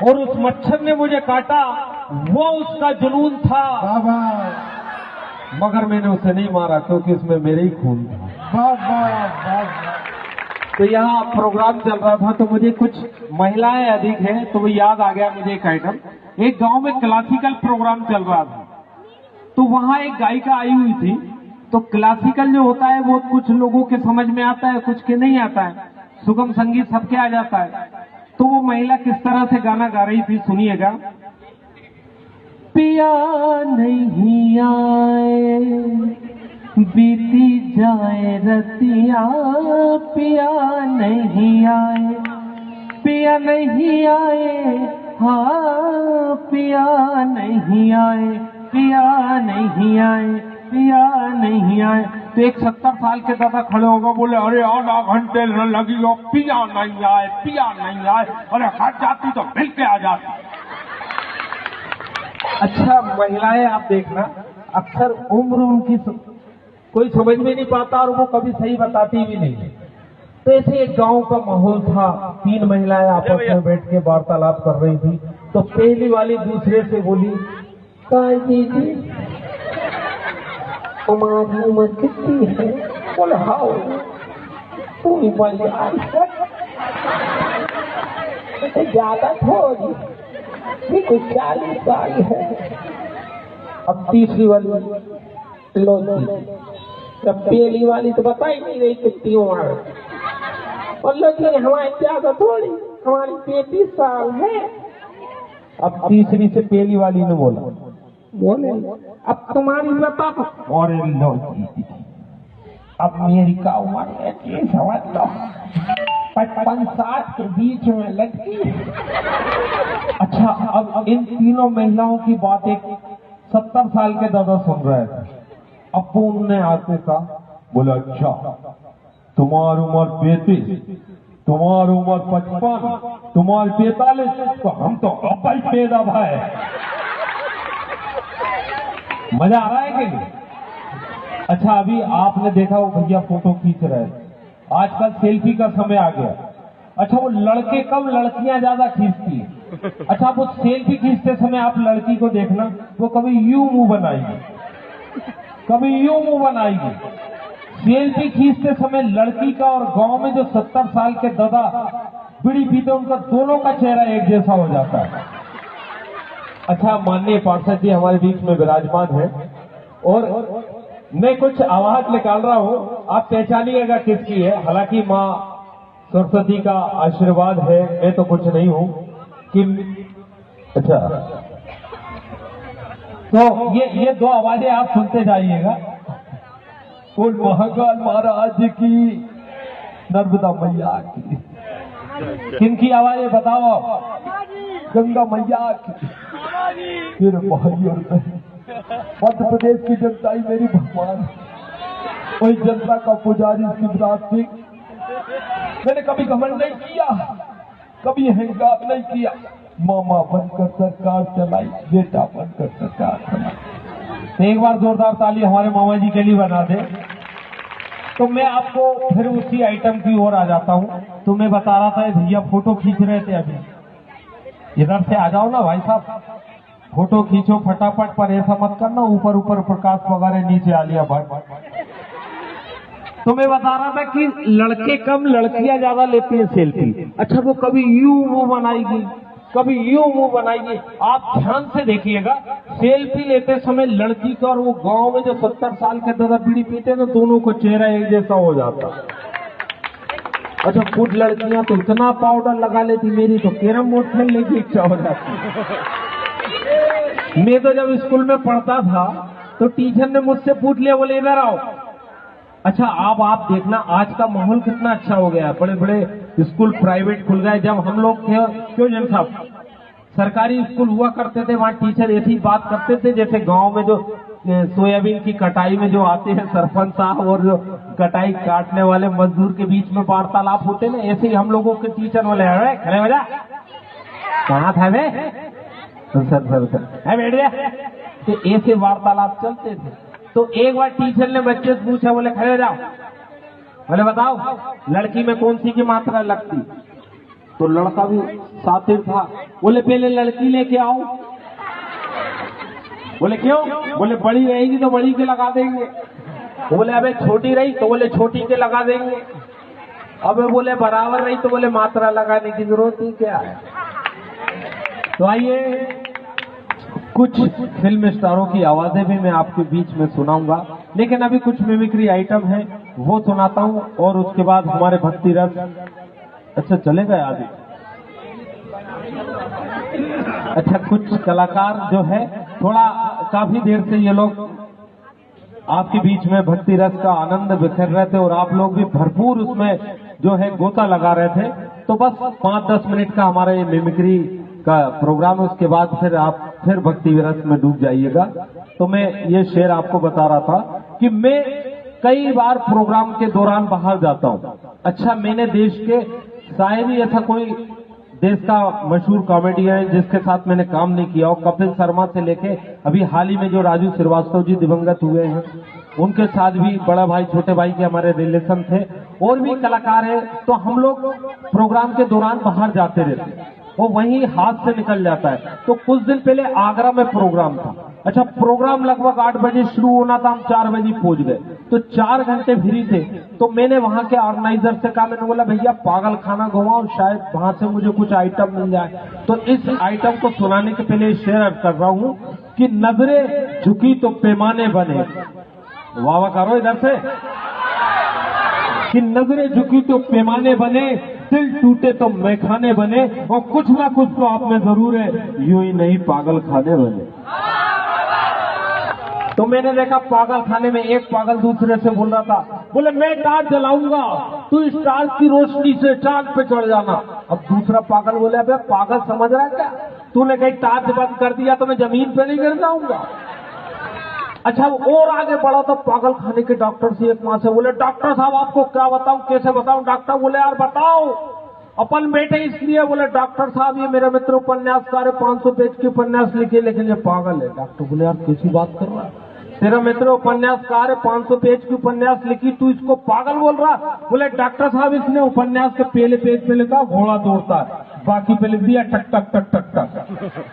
और उस मच्छर ने मुझे काटा, वो उसका जुनून था। बाबा मगर मैंने उसे नहीं मारा क्योंकि इसमें मेरे ही खून था। बाबा तो यहाँ प्रोग्राम चल रहा था तो मुझे कुछ महिलाएं अधिक हैं तो वो याद आ गया मुझे एक आइटम। एक गांव में क्लासिकल प्रोग्राम चल रहा था तो वहां एक गायिका आई हुई थी। तो क्लासिकल जो होता है वो कुछ लोगों के समझ में आता है, कुछ के नहीं आता है। सुगम संगीत सबके आ जाता है। तो वो महिला किस तरह से गाना गा रही थी, सुनिएगा। पिया नहीं आए बीती जाए रतिया, पिया नहीं आए, पिया नहीं आए, हाँ पिया नहीं आए, पिया नहीं आए, पिया नहीं आए। तो एक 70 साल के दादा खड़े होगा, बोले अरे आधा घंटे न लगी हो, पिया नहीं आए, पिया नहीं आए। अरे हट जाती तो मिल के आ जाती। अच्छा महिलाएं आप देखना, अक्सर उम्र उनकी कोई समझ में नहीं पाता और वो कभी सही बताती भी नहीं। तो ऐसे एक गांव का माहौल था। 3 महिलाएं आपस में बैठ के वार्तालाप कर रही थी। तो पहली वाली दूसरे से बोली, काजी जी तुम्हारी उम्र कितनी है? बोले हाउ तू ही बोल ज्यादा थोड़ी, ये कुछ 40 साल है। अब तीसरी वाली लो जी, जब पहली वाली तो बता ही नहीं रही कितनी उम्र। और लो जी हमारे ज्यादा थोड़ी, हमारी 33 साल है। अब तीसरी से पहली वाली ने बोला, बोले अब तुम्हारी बता दो। और लो जी अब मेरी का उम्र है समझ लो 55-60 के बीच में लटकी। अच्छा अब इन तीनों महिलाओं की बात एक 70 साल के दादा सुन रहे थे। अब उनने आके कहा, बोला अच्छा तुम्हारी उम्र 35, तुम्हारी उम्र 55, तुम्हारी 45, तो हम तो अब ही पैदा भाई। मजा आ रहा है कि नहीं? अच्छा अभी आपने देखा वो भैया फोटो खींच रहे थे। आजकल सेल्फी का समय आ गया। अच्छा वो लड़के कम लड़कियां ज्यादा खींचती है। अच्छा वो सेल्फी खींचते समय आप लड़की को देखना, वो कभी यूं मुंह बनाएगी, कभी यूं मुंह बनाएगी। सेल्फी खींचते समय लड़की का और गांव में जो 70 साल के दादा बीड़ी पीते उनका दोनों का चेहरा एक जैसा हो जाता है। अच्छा माननीय पार्षद जी हमारे बीच में विराजमान है और मैं कुछ आवाज निकाल रहा हूं, आप पहचानिएगा किसकी है। हालांकि माँ सरस्वती का आशीर्वाद है, मैं तो कुछ नहीं हूं कि अच्छा। तो ये 2 आवाजें आप सुनते जाइएगा। बोल महाकाल महाराज की, नर्मदा मैया की। किनकी आवाजें बताओ? गंगा मैया की। फिर भाई और बहन, मध्य प्रदेश की जनता ही मेरी भगवान, वही जनता का पुजारी शिवराज सिंह। मैंने कभी घमंड नहीं किया, कभी अहंकार नहीं किया। मामा बनकर सरकार चलाई, बेटा बनकर सरकार चलाई। तो एक बार जोरदार ताली हमारे मामा जी के लिए बना दे। तो मैं आपको फिर उसी आइटम की ओर आ जाता हूं। तो मैं बता रहा था भैया फोटो खींच रहे थे, अभी इधर से आ जाओ ना भाई साहब, फोटो खींचो फटाफट, पर ऐसा मत करना ऊपर ऊपर प्रकाश वगैरह नीचे आलिया भट्ट। तो मैं बता रहा था कि लड़के कम लड़कियां ज्यादा लेती हैं सेल्फी। अच्छा वो कभी यूं मुंह बनाएगी, कभी यूं मुंह बनाएगी। आप ध्यान से देखिएगा, सेल्फी लेते समय लड़की का और वो गांव में जो 70 साल के दादा बीड़ी पीते ना, दोनों को चेहरा एक जैसा हो जाता। अच्छा कुछ लड़कियां तो इतना पाउडर लगा लेती, मेरी तो कैरम बोर्ड खेलने की इच्छा हो जाती। मैं तो जब स्कूल में पढ़ता था तो टीचर ने मुझसे पूछ लिया, बोले इधर आओ। अच्छा अब आप देखना आज का माहौल कितना अच्छा हो गया है। बड़े बड़े स्कूल प्राइवेट खुल गए। जब हम लोग थे, क्यों जन साहब, सरकारी स्कूल हुआ करते थे, वहाँ टीचर ऐसी बात करते थे जैसे गांव में जो सोयाबीन की कटाई में जो आते हैं सरपंच साहब और जो कटाई काटने वाले मजदूर के बीच में वार्तालाप होते ना, ऐसे ही हम लोगों के टीचर बोले अरे खड़े हो जा, कहाँ था वे सर बैठ गया। तो ऐसे वार्तालाप चलते थे। तो एक बार टीचर ने बच्चे से पूछा, बोले खड़े हो जाओ, बोले बताओ लड़की में कौन सी की मात्रा लगती? तो लड़का भी सातिर था, बोले पहले लड़की लेके आओ। बोले क्यों? बोले बड़ी रहेगी तो बड़ी के लगा देंगे। बोले अबे छोटी रही तो बोले छोटी के लगा देंगे। अबे बोले बराबर रही तो बोले मात्रा लगाने की जरूरत ही क्या है। तो आइए कुछ फिल्म स्टारों की आवाजें भी मैं आपके बीच में सुनाऊंगा, लेकिन अभी कुछ मिमिक्री आइटम है वो सुनाता हूं और उसके बाद हमारे भक्ति रस। अच्छा चले गए आदि। अच्छा कुछ कलाकार जो है थोड़ा काफी देर से ये लोग आपके बीच में भक्ति रस का आनंद बिखेर रहे थे और आप लोग भी भरपूर उसमें जो है गोता लगा रहे थे। तो बस 5-10 मिनट का हमारा ये मिमिक्री का प्रोग्राम है, उसके बाद फिर आप फिर भक्ति रस में डूब जाइएगा। तो मैं ये शेर आपको बता रहा था कि मैं कई बार प्रोग्राम के दौरान बाहर जाता हूँ। अच्छा मैंने देश के शायद ही ऐसा कोई देश का मशहूर कॉमेडियन है जिसके साथ मैंने काम नहीं किया हो। कपिल शर्मा से लेके अभी हाल ही में जो राजू श्रीवास्तव जी दिवंगत हुए हैं उनके साथ भी बड़ा भाई छोटे भाई के हमारे रिलेशन थे, और भी कलाकार हैं। तो हम लोग प्रोग्राम के दौरान बाहर जाते रहते, वो वहीं हाथ से निकल जाता है। तो कुछ दिन पहले आगरा में प्रोग्राम था। अच्छा प्रोग्राम लगभग 8 बजे शुरू होना था, हम 4 बजे पहुंच गए, तो 4 घंटे फ्री थे। तो मैंने वहां के ऑर्गेनाइजर से कहा, मैंने बोला भैया पागल खाना घुमाओ, शायद वहां से मुझे कुछ आइटम मिल जाए। तो इस आइटम को सुनाने के पहले शेयर कर रहा हूं कि नजरें झुकी तो पैमाने बने। वाह वाह करो इधर से। कि नजरें झुकी तो पैमाने बने, दिल टूटे तो मैखाने बने, और कुछ ना कुछ तो आप में जरूर है, यूं ही नहीं पागल खाने बने। तो मैंने देखा पागल खाने में एक पागल दूसरे से बोल रहा था, बोले मैं टार्च जलाऊंगा, तू इस टार्च की रोशनी से चांद पे चढ़ जाना। अब दूसरा पागल बोले, अबे पागल समझ रहा है क्या, तूने कहीं टार्च बंद कर दिया तो मैं जमीन पे नहीं गिर जाऊंगा। अच्छा और आगे बढ़ा तो पागल खाने के डॉक्टर से एक माँ से बोले, डॉक्टर साहब आपको क्या बताऊं, कैसे बताऊं। डॉक्टर बोले यार बताओ। अपन बैठे इसलिए। बोले डॉक्टर साहब ये मेरा मित्र उपन्यासकार है, 500 पेज की उपन्यास लिखी, लेकिन ये पागल है। डॉक्टर बोले यार कैसी बात कर रहा है, तेरा मित्र उपन्यासकार है, 500 पेज की उपन्यास लिखी, तू इसको पागल बोल रहा। बोले डॉक्टर साहब इसने उपन्यास के पहले पेज पे लिखा घोड़ा दौड़ता है, बाकी पे लिख दिया टक टक टक टक टक।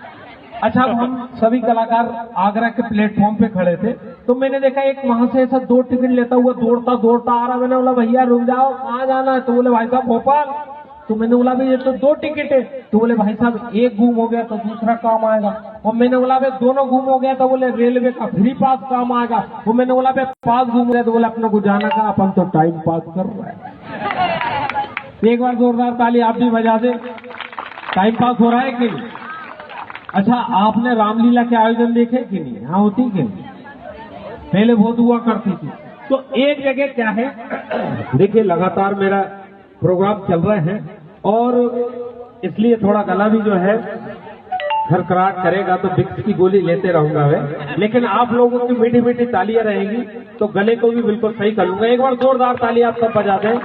अच्छा अब हम सभी कलाकार आगरा के प्लेटफॉर्म पे खड़े थे, तो मैंने देखा एक वहां से ऐसा 2 टिकट लेता हुआ दौड़ता दौड़ता आ रहा। मैंने बोला भैया रुक जाओ, कहाँ जाना है। तो बोले भाई साहब भोपाल। तो मैंने बोला भाई ये तो 2 टिकट है। तो बोले भाई साहब एक गुम हो गया तो दूसरा काम आएगा। और मैंने बोला भाई दोनों गुम हो गया तो बोले रेलवे का फ्री पास काम आएगा। वो मैंने बोला भाई पास गुम हो गया तो बोले अपने को जाना का, अपन तो टाइम पास कर रहा है। एक बार जोरदार ताली आप भी बजा दे। टाइम पास हो रहा है कि नहीं? अच्छा आपने रामलीला के आयोजन देखे कि नहीं? हाँ होती कि नहीं? पहले बहुत हुआ करती थी। तो एक जगह क्या है, देखिए लगातार मेरा प्रोग्राम चल रहे हैं और इसलिए थोड़ा गला भी जो है खरखराट करेगा, तो विक्स की गोली लेते रहूंगा मैं, लेकिन आप लोगों की मीठी मीठी तालियां रहेंगी तो गले को भी बिल्कुल सही कर लूंगा। एक बार जोरदार ताली आप सब बजा दें।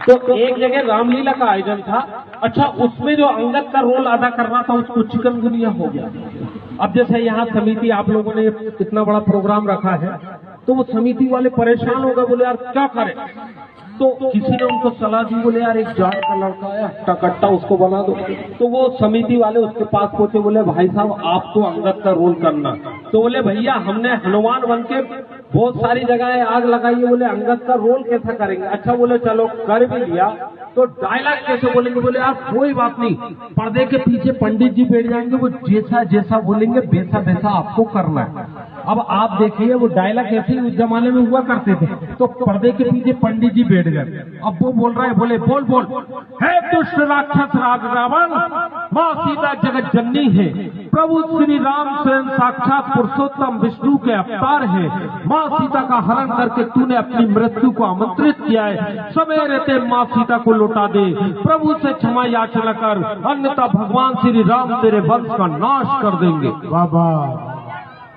तो एक जगह रामलीला का आयोजन था। अच्छा उसमें जो अंगद का रोल अदा कर रहा था उसको चिकनगुनिया हो गया। अब जैसे यहाँ समिति आप लोगों ने इतना बड़ा प्रोग्राम रखा है, तो वो समिति वाले परेशान हो गए, बोले यार क्या करें। तो किसी ने उनको सलाह दी, बोले यार एक जाट का लड़का है हट्टा कट्टा, उसको बना दो। तो वो समिति वाले उसके पास पहुंचे, बोले भाई साहब आपको अंगद का रोल करना। तो बोले भैया हमने हनुमान बन के बहुत सारी जगह आग लगाई है, बोले अंगद का रोल कैसा करेंगे। अच्छा बोले चलो कर भी लिया, तो डायलॉग कैसे बोलेंगे। बोले यार कोई बात नहीं, पर्दे के पीछे पंडित जी बैठ जाएंगे, वो जैसा जैसा बोलेंगे वैसा वैसा आपको करना है। अब आप देखिए वो डायलॉग ऐसे ही उस जमाने में हुआ करते थे। तो पर्दे के पीछे पंडित जी बैठ गए, अब वो बोल रहा है, बोले बोल बोल, है दुष्ट राक्षस राज रावण, माँ सीता जगत जननी है, प्रभु श्री राम स्वयं साक्षात पुरुषोत्तम विष्णु के अवतार है, माँ सीता का हरण करके तूने अपनी मृत्यु को आमंत्रित किया है, सवेरे ते माँ सीता को लौटा दे, प्रभु से क्षमा याचना कर, अन्यथा भगवान श्री राम तेरे वंश का नाश कर देंगे। बाबा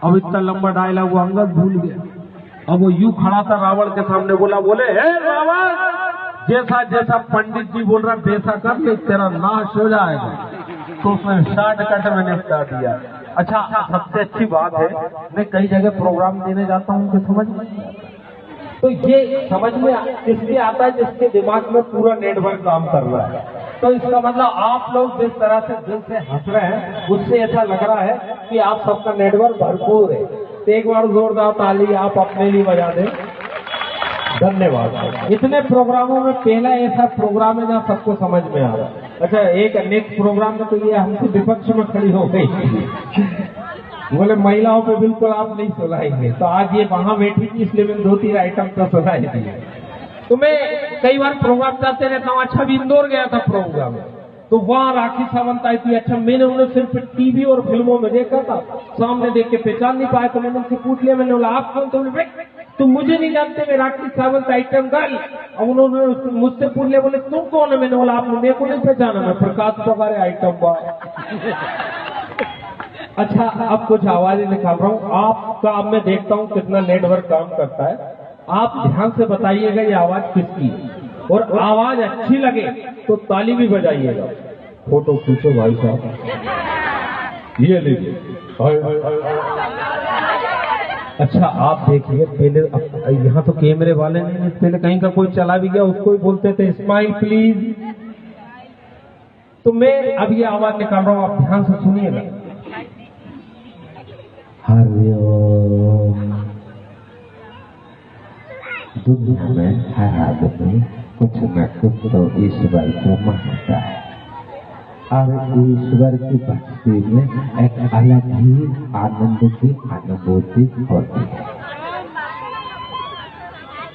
अब इतना लंबा डायलॉग वो अंगद भूल गया। अब वो यूं खड़ा था रावण के सामने, बोला बोले हे रावण, जैसा जैसा पंडित जी बोल रहा वैसा कर ले, तेरा नाश हो जाएगा। तो उसने शॉर्टकट में निपटा दिया। अच्छा सबसे अच्छी बात है, मैं कई जगह प्रोग्राम देने जाता हूँ, उनके समझ में तो ये समझ में किसके आता है? जिसके दिमाग में पूरा नेटवर्क काम कर रहा है। तो इसका मतलब आप लोग जिस तरह से दिल से हंस रहे हैं, उससे ऐसा लग रहा है कि आप सबका नेटवर्क भरपूर है। तो एक बार जोरदार ताली आप अपने लिए बजा दें। धन्यवाद। इतने प्रोग्रामों में पहला ऐसा प्रोग्राम है जहाँ सबको समझ में आ रहा है। अच्छा, एक नेक्स्ट प्रोग्राम में तो ये हमसे विपक्ष में खड़ी हो गई, बोले महिलाओं पे बिल्कुल आप नहीं सुनाएंगे। तो आज ये वहां बैठी थी, इसलिए मैंने 2-3 आइटम तो सुनाई दिए। तो मैं कई बार प्रोग्राम जाते रहता हूँ। अच्छा, भी इंदौर गया था प्रोग्राम में, तो वहाँ राखी सावंत आई थी। अच्छा, मैंने उन्हें सिर्फ टीवी और फिल्मों में देखा था, सामने देख के पहचान नहीं पाया। तो मैंने उनसे पूछ लिया, मैंने बोला आप कौन? तो बोले तुम मुझे नहीं जानते, मैं राखी सावंत आइटम गर्ल। और उन्होंने मुझसे पूछ लिया, बोले तुम कौन है? मैंने बोला आपने मेरे को नहीं पहचाना, मैं प्रकाश पवार आइटम बॉय। अच्छा, अब कुछ आवाजें निकाल रहा हूँ आपका। अब मैं देखता हूँ कितना नेटवर्क काम करता है। आप ध्यान से बताइएगा ये आवाज किसकी है, और आवाज अच्छी लगे तो ताली भी बजाइएगा। फोटो खींचो भाई साहब, ये लीजिए। अच्छा, आप देखिए, पहले यहाँ तो कैमरे वाले नहीं, पहले कहीं का कोई चला भी गया उसको ही बोलते थे स्माइल प्लीज। तो मैं अब ये आवाज निकाल रहा हूँ, आप ध्यान से सुनिएगा। हरिओम। दुनिया में हर आदमी कुछ न कुछ तो ईश्वर को मानता है, और ईश्वर की भक्ति में एक अलग ही आनंद की अनुभूति होती है।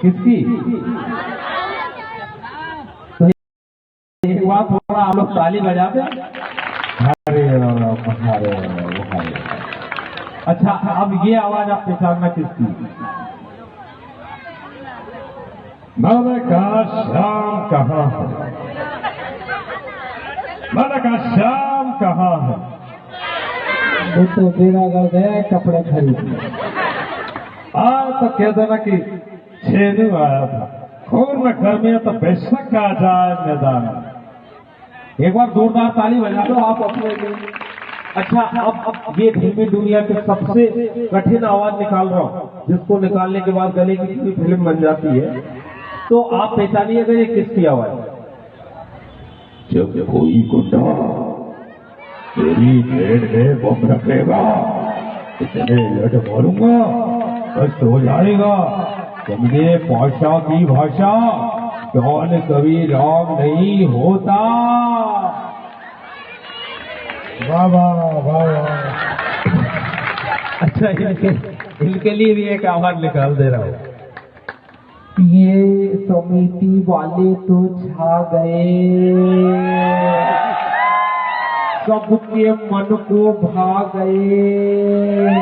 किसकी? तो एक बात थोड़ा आप लोग ताली बजाते। हरे हरे हरे। अच्छा, अब ये आवाज आप पहचानना किसकी? मैंने कहा श्याम कहाँ है? मैंने कहा श्याम कहाँ है? वो तो बेरा कर गया कपड़े खरीदने। आज तो कह देना कि छेनू आया था, खून में गर्मी है तो बेशक आ जाए मैदान में। एक बार जोरदार ताली बजा दो आप अपने लिए। अच्छा, अब ये फिल्मी दुनिया के सबसे कठिन आवाज निकाल रहा हूँ, जिसको निकालने के बाद गले की पूरी फिल्म बन जाती है। तो आप पहचानिएगा ये किसकी आवाज है। जब कोई गुंडा तेरी पेट में बम रखेगा, इतने लट मारूंगा बस हो जाएगा। समझे भाषा की भाषा, कौन कभी राग नहीं होता। वाह वाह वाह। अच्छा, इनके लिए भी एक आवाज निकाल दे रहा हूँ। ये समिति वाले तो छा गए, सबके मन को भा गए,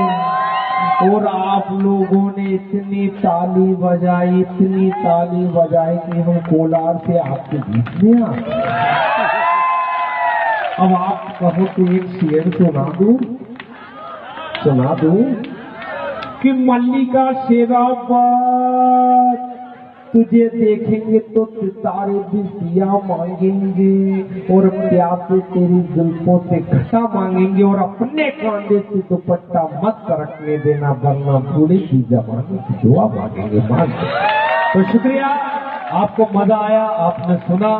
और आप लोगों ने इतनी ताली बजाई, इतनी ताली बजाई कि हम कोलार से आपके बीच में आ गए। अब आप कहो तो एक शेर सुना दूं कि मल्लिका शेरावत, तुझे देखेंगे तो सितारे भी दिया मांगेंगे, और प्यासे तेरी जुल्फों से घटा मांगेंगे, और अपने कांधे से दुपट्टा मत रखने देना, वरना बूढ़े की जमाने की दुआ मांगेंगे। तो शुक्रिया, आपको मजा आया, आपने सुना।